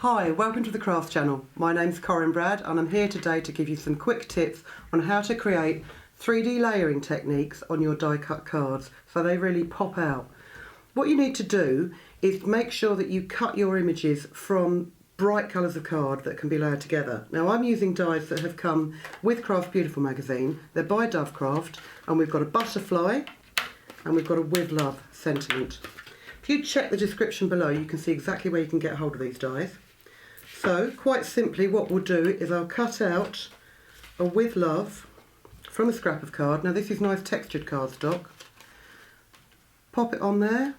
Hi, welcome to the Craft Channel. My name's Corinne Bradd and I'm here today to give you some quick tips on how to create 3D layering techniques on your die cut cards so they really pop out. What you need to do is make sure that you cut your images from bright colours of card that can be layered together. Now I'm using dies that have come with Craft Beautiful magazine. They're by Dovecraft and we've got a butterfly and we've got a with love sentiment. If you check the description below you can see exactly where you can get hold of these dies. So, quite simply what we'll do is I'll cut out a with love from a scrap of card. Now this is nice textured cardstock. Pop it on there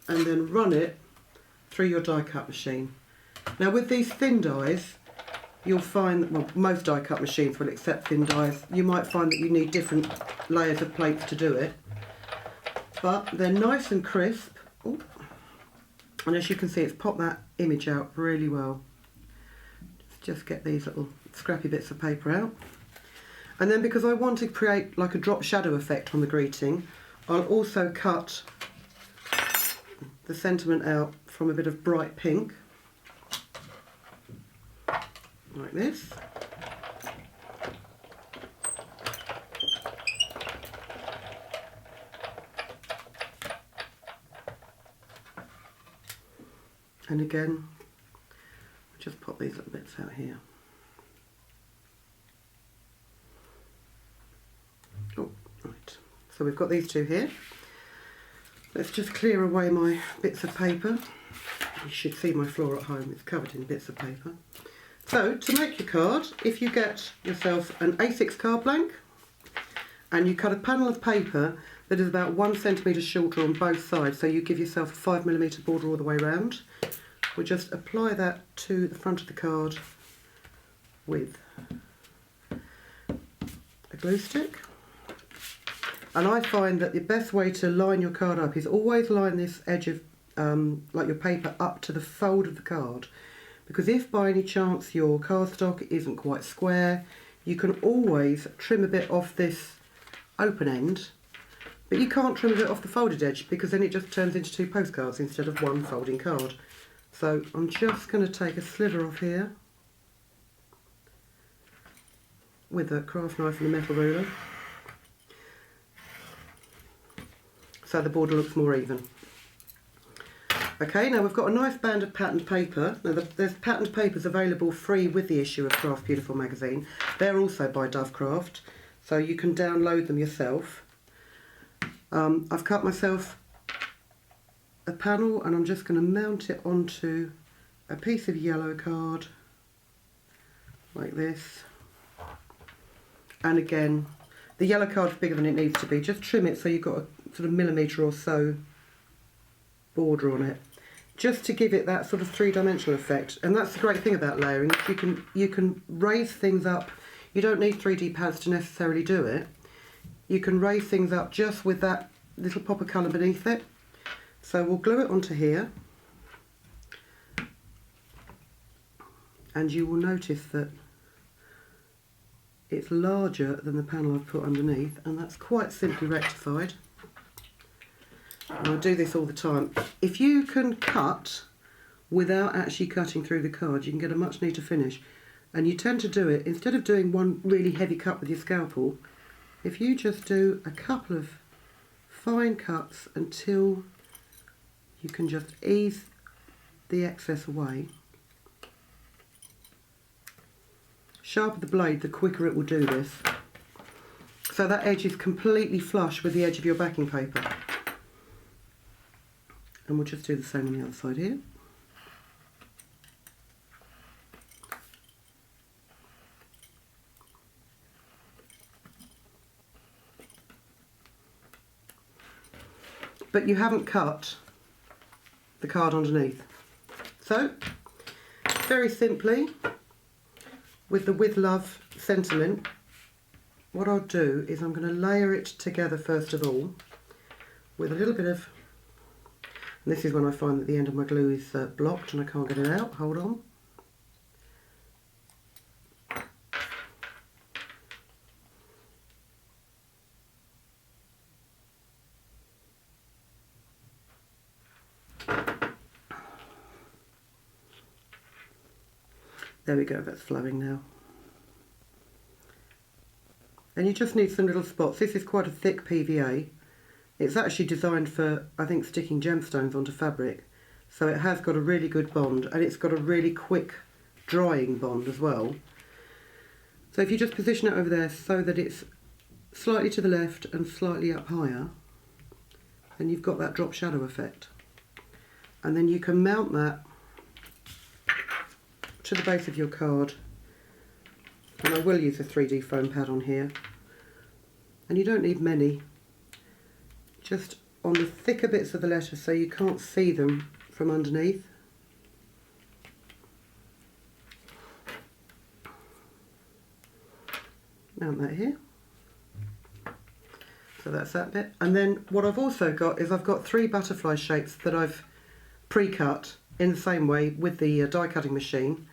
and then run it through your die cut machine. Now with these thin dies, you'll find that, well, most die cut machines will accept thin dies. You might find that you need different layers of plates to do it. But they're nice and crisp. Ooh. And as you can see, it's popped that image out really well. Just get these little scrappy bits of paper out. And then because I want to create like a drop shadow effect on the greeting, I'll also cut the sentiment out from a bit of bright pink, like this. And again, just pop these little bits out here. Oh, right. So we've got these two here. Let's just clear away my bits of paper. You should see my floor at home, it's covered in bits of paper. So, to make your card, if you get yourself an A6 card blank and you cut a panel of paper that is about 1 centimetre shorter on both sides, so you give yourself a 5mm border all the way around, we'll just apply that to the front of the card with a glue stick. And I find that the best way to line your card up is always line this edge of like your paper up to the fold of the card, because if by any chance your cardstock isn't quite square, you can always trim a bit off this open end, but you can't trim a bit off the folded edge because then it just turns into 2 postcards instead of 1 folding card. So I'm just going to take a sliver off here with a craft knife and a metal ruler so the border looks more even. Okay, now we've got a nice band of patterned paper. Now there's patterned papers available free with the issue of Craft Beautiful magazine. They're also by Dovecraft, so you can download them yourself. I've cut myself a panel and I'm just going to mount it onto a piece of yellow card like this. And again, the yellow card's bigger than it needs to be. Just trim it so you've got a sort of millimetre or so border on it, just to give it that sort of 3-dimensional effect. And that's the great thing about layering. You can raise things up. You don't need 3D pads to necessarily do it. You can raise things up just with that little pop of colour beneath it. So we'll glue it onto here, and you will notice that it's larger than the panel I've put underneath, and that's quite simply rectified. And I do this all the time. If you can cut without actually cutting through the card, you can get a much neater finish. And you tend to do it, instead of doing one really heavy cut with your scalpel, if you just do a couple of fine cuts until you can just ease the excess away. Sharper the blade, the quicker it will do this. So that edge is completely flush with the edge of your backing paper. And we'll just do the same on the other side here. But you haven't cut the card underneath. So, very simply, with the with love sentiment, what I'll do is I'm going to layer it together first of all with a little bit of, and this is when I find that the end of my glue is blocked and I can't get it out. Hold on. There we go, that's flowing now. And you just need some little spots. This is quite a thick PVA. It's actually designed for, I think, sticking gemstones onto fabric. So it has got a really good bond, and it's got a really quick drying bond as well. So if you just position it over there so that it's slightly to the left and slightly up higher, then you've got that drop shadow effect. And then you can mount that to the base of your card. And I will use a 3D foam pad on here. And you don't need many. Just on the thicker bits of the letter so you can't see them from underneath. Mount that here. So that's that bit. And then what I've also got is I've got 3 butterfly shapes that I've pre-cut in the same way with the die cutting machine.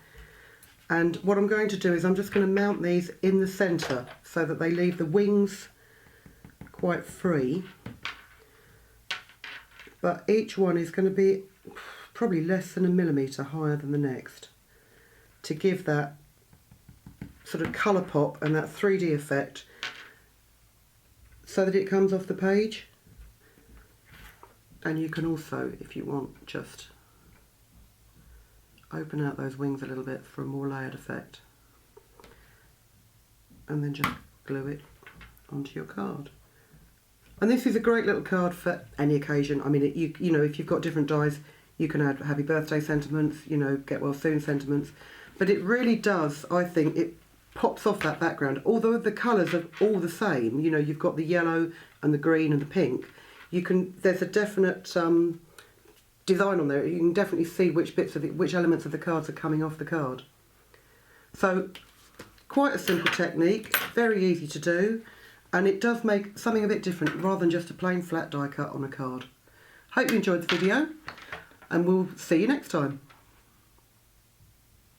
And what I'm going to do is I'm just going to mount these in the centre so that they leave the wings quite free. But each one is going to be probably less than a millimetre higher than the next to give that sort of colour pop and that 3D effect so that it comes off the page. And you can also, if you want, just open out those wings a little bit for a more layered effect. And then just glue it onto your card. And this is a great little card for any occasion. I mean, you know, if you've got different dies, you can add happy birthday sentiments, you know, get well soon sentiments. But it really does, I think, it pops off that background. Although the colours are all the same, you know, you've got the yellow and the green and the pink. There's a definite design on there. You can definitely see which elements of the cards are coming off the card. So, quite a simple technique, very easy to do. And it does make something a bit different rather than just a plain flat die cut on a card. Hope you enjoyed the video, and we'll see you next time.